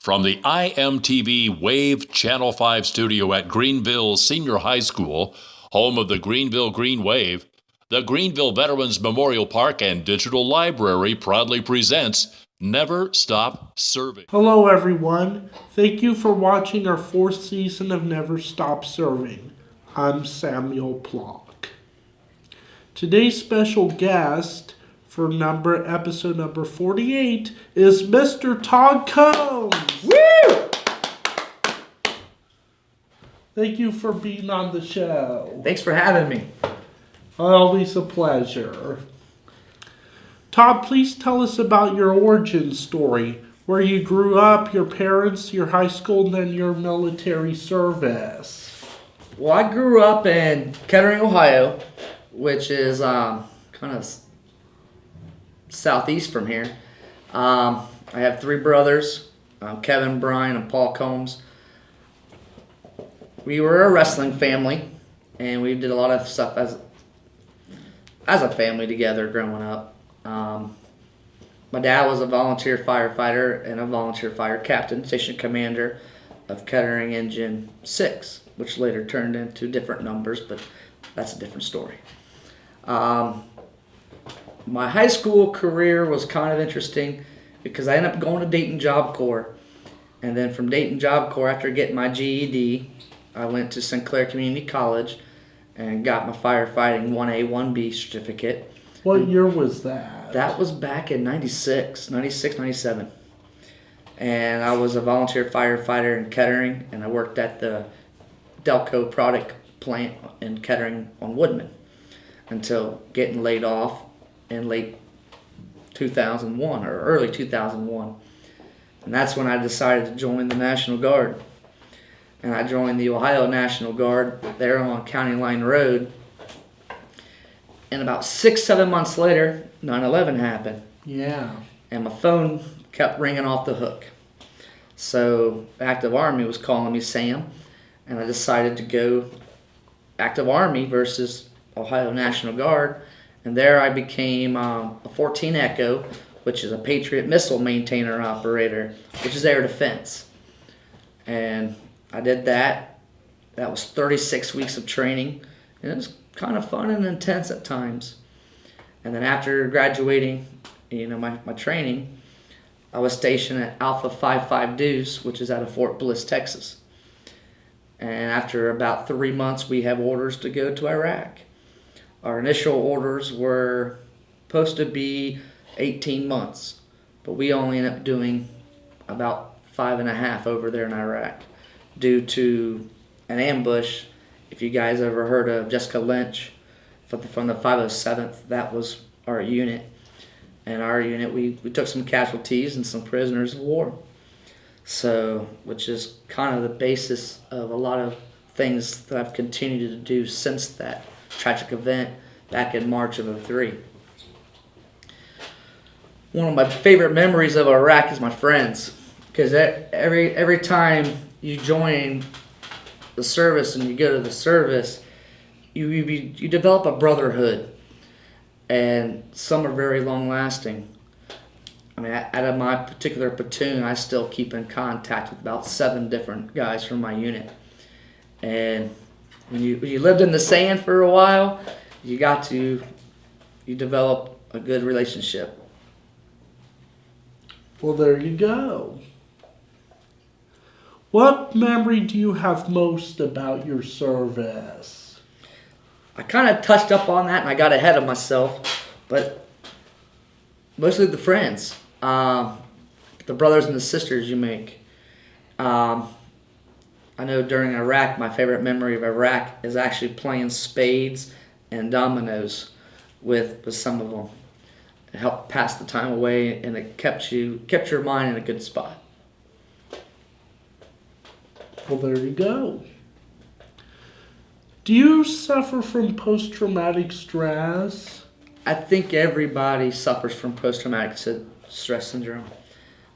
From the IMTV Wave Channel 5 studio at Greenville Senior High School, home of the Greenville Green Wave, the Greenville Veterans Memorial Park and Digital Library proudly presents Never Stop Serving. Hello everyone. Thank you for watching our 4th season of Never Stop Serving. I'm Samuel Plock. Today's special guest for episode number 48 is Mr. Todd Combs. Woo! Thank you for being on the show. Thanks for having me. Always a pleasure. Todd, please tell us about your origin story, where you grew up, your parents, your high school, and then your military service. Well, I grew up in Kettering, Ohio, which is kind of southeast from here. I have 3 brothers, Kevin, Brian, and Paul Combs. We were a wrestling family, and we did a lot of stuff as a family together growing up. My dad was a volunteer firefighter and a volunteer fire captain, station commander of Kettering Engine 6, which later turned into different numbers, but that's a different story. My high school career was kind of interesting because I ended up going to Dayton Job Corps. And then from Dayton Job Corps, after getting my GED, I went to Sinclair Community College and got my firefighting 1A, 1B certificate. What year was that? That was back in 96, 97. And I was a volunteer firefighter in Kettering, and I worked at the Delco product plant in Kettering on Woodman until getting laid off in late 2001 or early 2001. And that's when I decided to join the National Guard. And I joined the Ohio National Guard there on County Line Road. And about 6-7 months later, 9/11 happened. Yeah. And my phone kept ringing off the hook. So Active Army was calling me Sam, and I decided to go Active Army versus Ohio National Guard. And there I became a 14 Echo, which is a Patriot missile maintainer operator, which is air defense. And I did that. That was 36 weeks of training, and it was kind of fun and intense at times. And then after graduating, my training, I was stationed at Alpha 55 Deuce, which is out of Fort Bliss, Texas. And after about 3 months, we have orders to go to Iraq. Our initial orders were supposed to be 18 months, but we only ended up doing about 5.5 over there in Iraq due to an ambush. If you guys ever heard of Jessica Lynch from the 507th, that was our unit. And our unit, we took some casualties and some prisoners of war. So, which is kind of the basis of a lot of things that I've continued to do since that tragic event back in March of '03. One of my favorite memories of Iraq is my friends, because every time you join the service and you go to the service, you develop a brotherhood, and some are very long lasting. I mean, out of my particular platoon, I still keep in contact with about 7 different guys from my unit. And when you lived in the sand for a while, you develop a good relationship. Well, there you go. What memory do you have most about your service? I kind of touched up on that and I got ahead of myself, but mostly the friends, the brothers and the sisters you make. I know during Iraq, my favorite memory of Iraq is actually playing spades and dominoes with some of them. It helped pass the time away, and it kept your mind in a good spot. Well, there you go. Do you suffer from post-traumatic stress? I think everybody suffers from post-traumatic stress syndrome.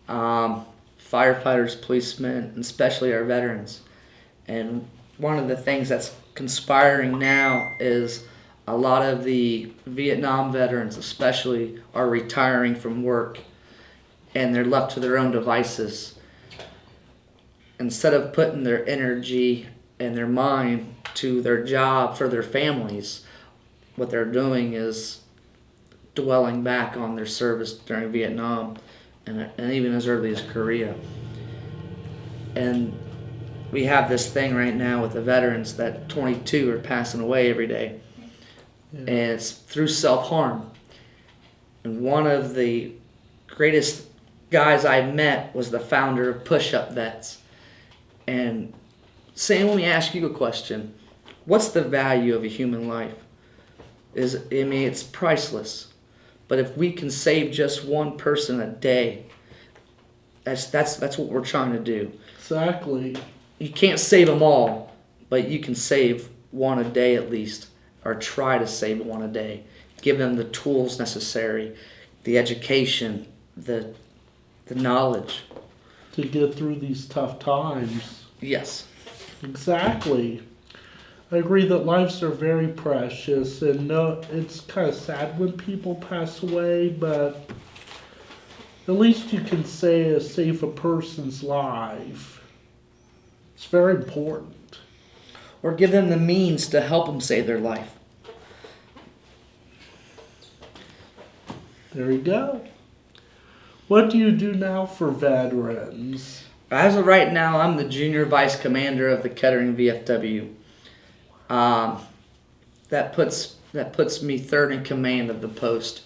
Firefighters, policemen, and especially our veterans. And one of the things that's conspiring now is a lot of the Vietnam veterans especially are retiring from work, and they're left to their own devices. instead of putting their energy and their mind to their job for their families, what they're doing is dwelling back on their service during Vietnam and even as early as Korea. And we have this thing right now with the veterans that 22 are passing away every day. Yeah. And it's through self-harm. And one of the greatest guys I met was the founder of Push-Up Vets. And Sam, let me ask you a question. What's the value of a human life? It's priceless. But if we can save just one person a day, that's what we're trying to do. Exactly. You can't save them all, but you can save one a day at least, or try to save one a day. Give them the tools necessary, the education, the knowledge. To get through these tough times. Yes. Exactly. I agree that lives are very precious, and no, it's kind of sad when people pass away, but at least you can save a person's life. It's very important. Or give them the means to help them save their life. There you go. What do you do now for veterans? As of right now, I'm the junior vice commander of the Kettering VFW. That puts me third in command of the post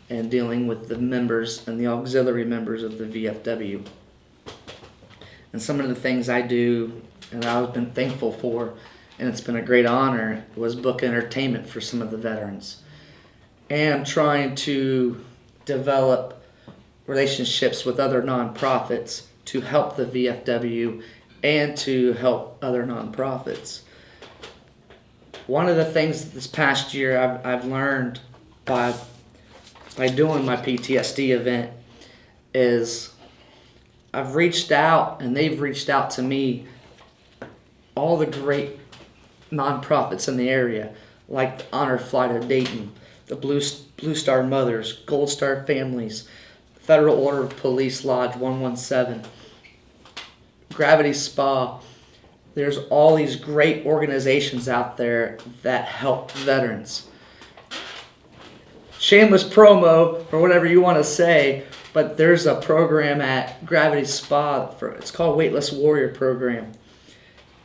and dealing with the members and the auxiliary members of the VFW. And some of the things I do and I've been thankful for, and it's been a great honor, was book entertainment for some of the veterans. And I'm trying to develop relationships with other nonprofits to help the VFW and to help other nonprofits. One of the things this past year I've learned by doing my PTSD event is I've reached out, and they've reached out to me, all the great nonprofits in the area, like the Honor Flight of Dayton, the Blue Star Mothers, Gold Star Families, Federal Order of Police Lodge 117, Gravity Spa. There's all these great organizations out there that help veterans. Shameless promo, or whatever you want to say, but there's a program at Gravity Spa, it's called Weightless Warrior Program.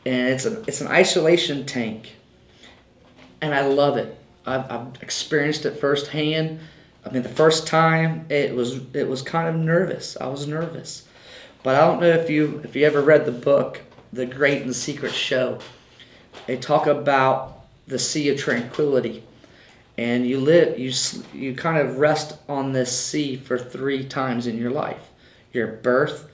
And it's an isolation tank. And I love it. I've experienced it firsthand. I mean, the first time it was kind of nervous. I was nervous. But I don't know if you ever read the book, The Great and the Secret Show. They talk about the Sea of Tranquility. And you kind of rest on this sea for 3 times in your life. Your birth,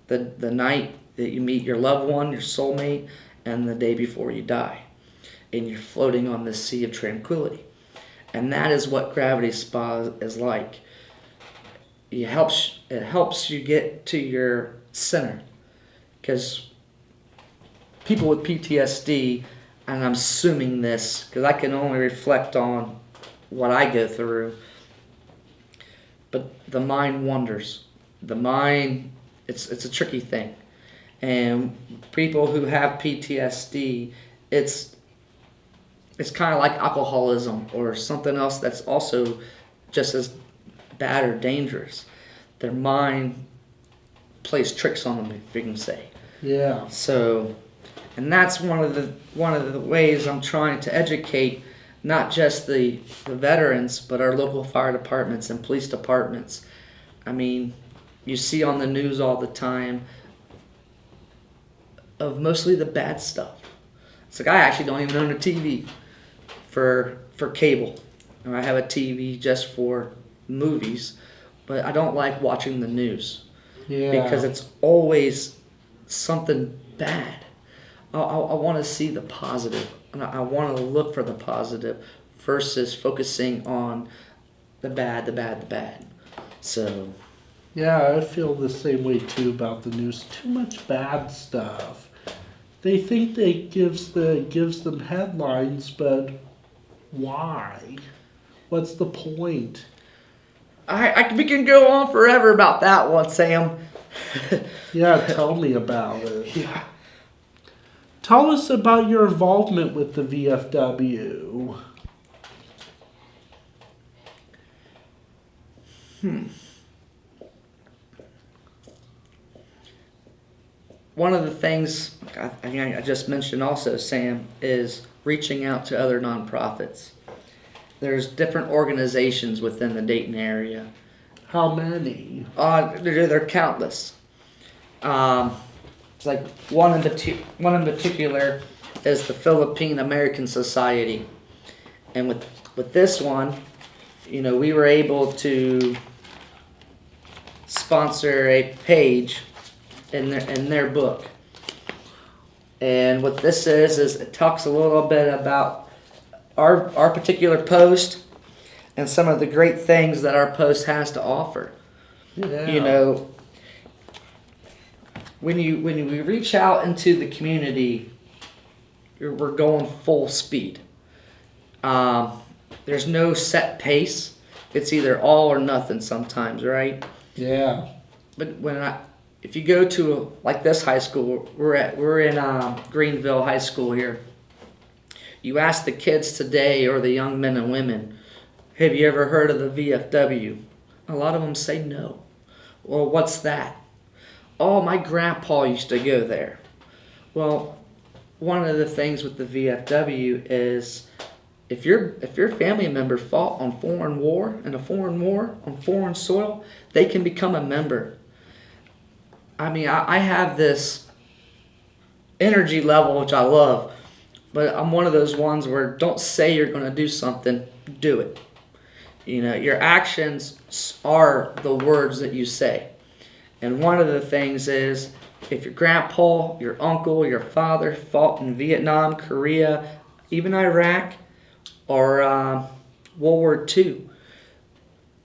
the night that you meet your loved one, your soulmate, and the day before you die. And you're floating on this sea of tranquility. And that is what Gravity Spa is like. It helps you get to your center. Because people with PTSD, and I'm assuming this, because I can only reflect on what I go through, but the mind wanders. The mind, it's a tricky thing. And people who have PTSD, it's kind of like alcoholism or something else that's also just as bad or dangerous. Their mind plays tricks on them, if you can say. Yeah. So, and that's one of the ways I'm trying to educate not just the veterans, but our local fire departments and police departments. I mean, you see on the news all the time of mostly the bad stuff. It's like I actually don't even own a TV for cable. I have a TV just for movies, but I don't like watching the news. Yeah. Because it's always something bad. I want to see the positive, and I want to look for the positive versus focusing on the bad. So. Yeah, I feel the same way too about the news. Too much bad stuff. They think that gives them headlines, but why? What's the point? We can go on forever about that one, Sam. Yeah, tell me about it. Tell us about your involvement with the VFW. One of the things I just mentioned also, Sam, is reaching out to other nonprofits. There's different organizations within the Dayton area. How many? They're countless. It's like one in particular is the Philippine American Society, and with this one, we were able to sponsor a page in their book. And what this is it talks a little bit about our particular post and some of the great things that our post has to offer. Yeah. When we reach out into the community, we're going full speed. There's no set pace. It's either all or nothing sometimes, right? Yeah. But if you go to like this high school, we're in Greenville High School here. You ask the kids today, or the young men and women, have you ever heard of the VFW? A lot of them say no. Well, what's that? Oh, my grandpa used to go there. Well, one of the things with the VFW is if your family member fought on foreign war on foreign soil, they can become a member. I mean, I have this energy level, which I love, but I'm one of those ones where don't say you're going to do something, do it. Your actions are the words that you say. And one of the things is, if your grandpa, your uncle, your father fought in Vietnam, Korea, even Iraq, or World War II,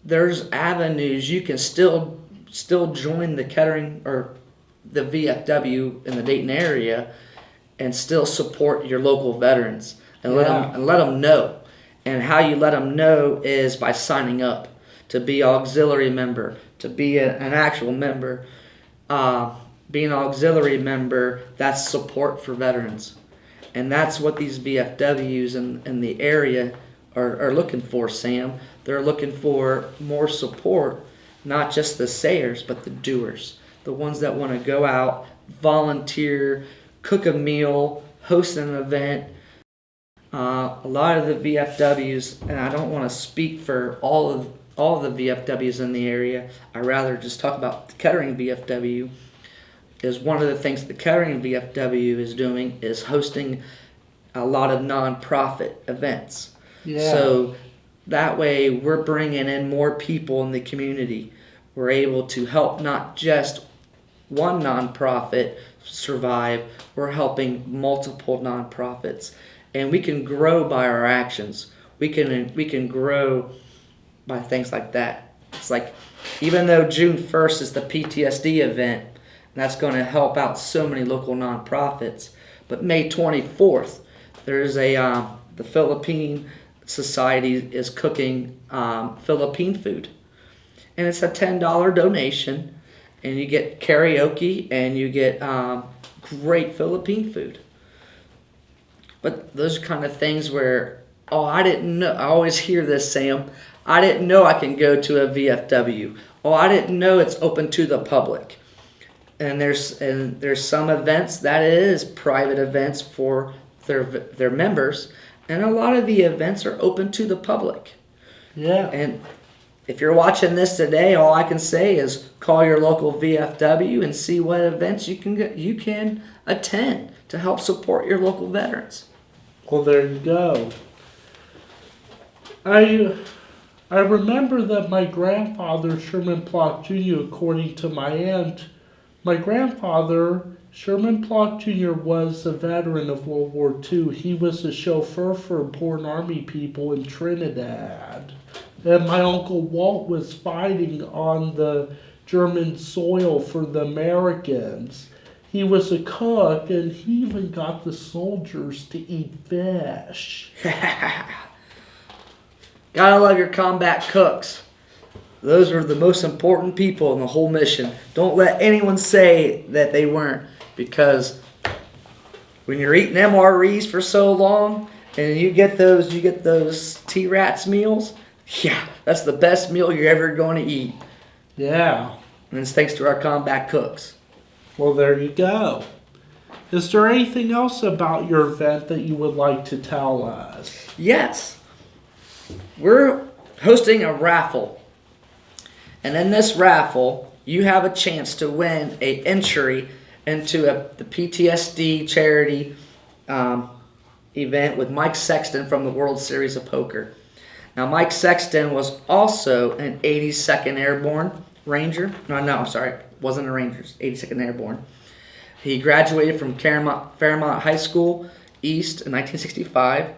there's avenues you can still join the Kettering or the VFW in the Dayton area and still support your local veterans and let them know. And how you let them know is by signing up to be an auxiliary member, to be an actual member. Being an auxiliary member, that's support for veterans. And that's what these VFWs in the area are looking for, Sam. They're looking for more support, not just the sayers, but the doers. The ones that want to go out, volunteer, cook a meal, host an event. A lot of the VFWs, and I don't want to speak for all of the VFWs in the area, I'd rather just talk about the Kettering VFW, is one of the things the Kettering VFW is doing is hosting a lot of nonprofit events. Yeah. So that way we're bringing in more people in the community. We're able to help not just one nonprofit survive, we're helping multiple nonprofits. And we can grow by our actions. We can grow by things like that. It's like, even though June 1st is the PTSD event, and that's going to help out so many local nonprofits, but May 24th, there's the Philippine Society is cooking Philippine food. And it's a $10 donation, and you get karaoke, and you get great Philippine food. But those are kind of things where, I didn't know. I always hear this, Sam. I didn't know I can go to a VFW. I didn't know it's open to the public. And there's some events that is private events for their members, and a lot of the events are open to the public. Yeah. And if you're watching this today, all I can say is call your local VFW and see what events you can attend to help support your local veterans. Well, there you go. I remember that my grandfather, Sherman Plock Jr., according to my aunt, my grandfather, Sherman Plock Jr., was a veteran of World War II. He was a chauffeur for born Army people in Trinidad. And my Uncle Walt was fighting on the German soil for the Americans. He was a cook, and he even got the soldiers to eat fish. Gotta love your combat cooks. Those are the most important people in the whole mission. Don't let anyone say that they weren't, because when you're eating MREs for so long and you get those T-Rats meals, yeah, that's the best meal you're ever going to eat. Yeah. And it's thanks to our combat cooks. Well, there you go. Is there anything else about your event that you would like to tell us? Yes. We're hosting a raffle. And in this raffle, you have a chance to win an entry into the PTSD charity event with Mike Sexton from the World Series of Poker. Now, Mike Sexton was also an 82nd Airborne Ranger. No, I'm sorry. Wasn't a Ranger. 82nd Airborne. He graduated from Fairmont High School East in 1965.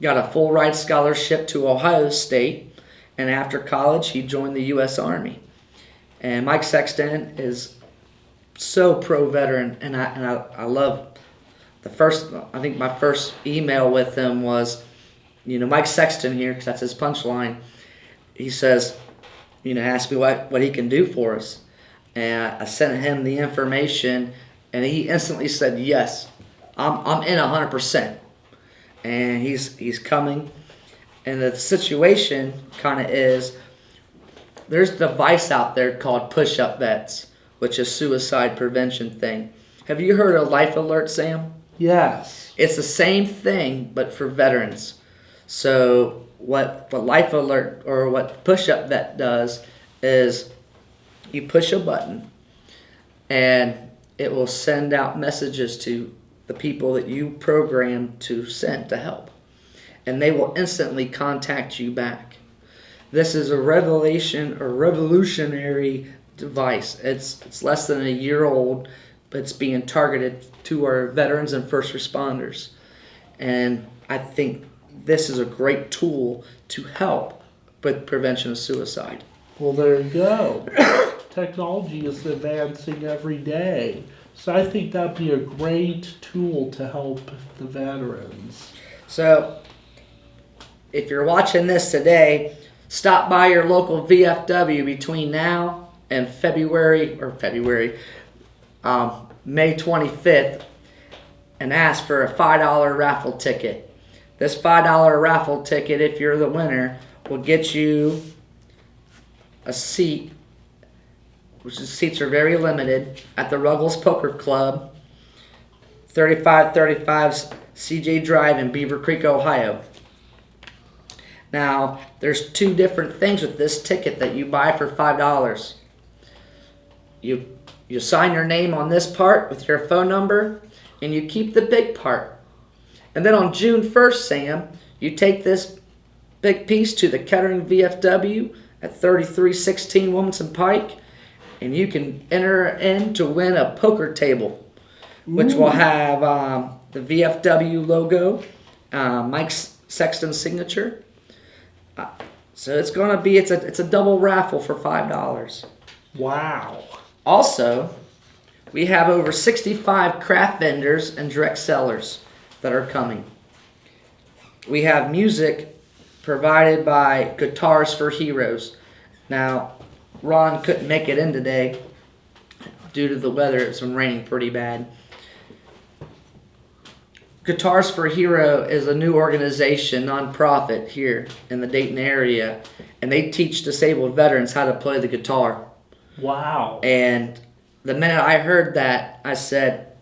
Got a full ride scholarship to Ohio State. And after college, he joined the U.S. Army. And Mike Sexton is so pro-veteran, and I love I think my first email with him was, Mike Sexton here, because that's his punchline. He says, ask me what he can do for us. And I sent him the information, and he instantly said, yes, I'm in 100%. And he's coming. And the situation kind of is, there's a device out there called push-up vets, which is suicide prevention thing. Have you heard of Life Alert, Sam? Yes. It's the same thing, but for veterans. So what Life Alert or what push-up vet does is you push a button, and it will send out messages to the people that you program to send to help. And they will instantly contact you back. This is a revolutionary device. It's less than a year old, but it's being targeted to our veterans and first responders. And I think this is a great tool to help with prevention of suicide. Well, there you go. Technology is advancing every day. So I think that'd be a great tool to help the veterans. So if you're watching this today, stop by your local VFW between now and May 25th and ask for a $5 raffle ticket. This $5 raffle ticket, if you're the winner, will get you a seat, which the seats are very limited, at the Ruggles Poker Club, 3535 CJ Drive in Beaver Creek, Ohio. Now, there's two different things with this ticket that you buy for $5. You sign your name on this part with your phone number, and you keep the big part. And then on June 1st, Sam, you take this big piece to the Kettering VFW at 3316 Wilmington Pike, and you can enter in to win a poker table, which will have the VFW logo, Mike Sexton's signature. So it's gonna be it's a double raffle for $5. Wow. Also, we have over 65 craft vendors and direct sellers that are coming. We have music provided by Guitars for Heroes. Now, Ron couldn't make it in today due to the weather. It's been raining pretty bad. Guitars for Hero is a new organization, nonprofit here in the Dayton area, and they teach disabled veterans how to play the guitar. Wow. And the minute I heard that, I said,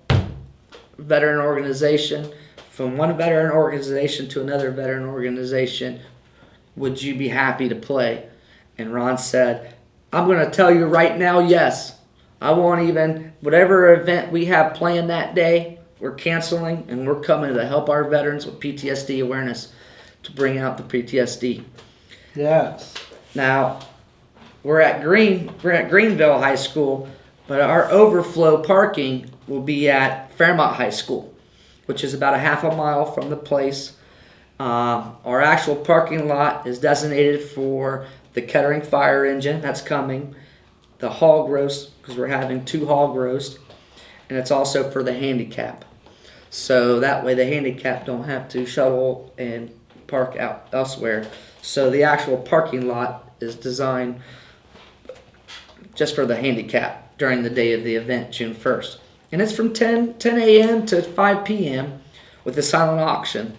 veteran organization, from one veteran organization to another veteran organization, would you be happy to play? And Ron said, I'm going to tell you right now, yes. I won't even, whatever event we have planned that day, we're canceling, and we're coming to help our veterans with PTSD awareness to bring out the PTSD. Yes. Now, we're at Greenville High School, but our overflow parking will be at Fairmont High School, which is about a half a mile from the place. Our actual parking lot is designated for the Kettering Fire Engine. That's coming. The hog roast, because we're having 2 hog roast. And it's also for the handicap. So that way the handicap don't have to shuttle and park out elsewhere. So the actual parking lot is designed just for the handicap during the day of the event, June 1st. And it's from 10 a.m. to 5 p.m. with a silent auction.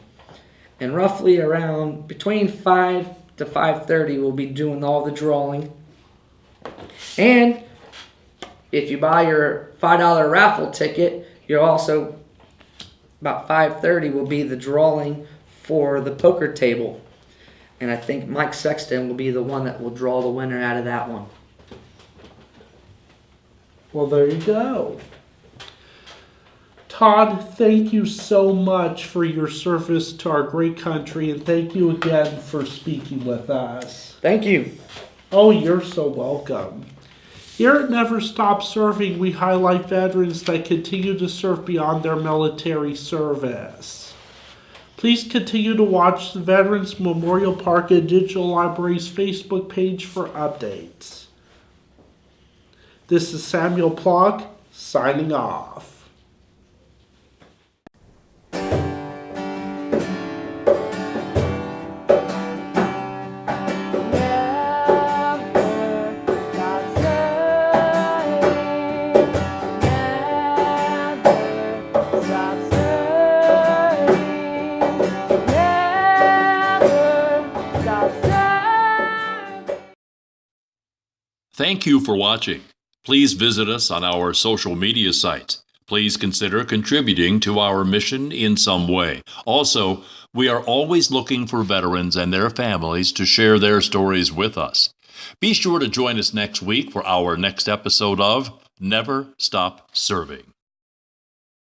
And roughly around between 5 to 5:30, we'll be doing all the drawing. And if you buy your $5 raffle ticket, you're also, about 5:30 will be the drawing for the poker table. And I think Mike Sexton will be the one that will draw the winner out of that one. Well, there you go. Todd, thank you so much for your service to our great country, and thank you again for speaking with us. Thank you. Oh, you're so welcome. Here at Never Stop Serving, we highlight veterans that continue to serve beyond their military service. Please continue to watch the Veterans Memorial Park and Digital Library's Facebook page for updates. This is Samuel Plock, signing off. Thank you for watching. Please visit us on our social media sites. Please consider contributing to our mission in some way. Also, we are always looking for veterans and their families to share their stories with us. Be sure to join us next week for our next episode of Never Stop Serving.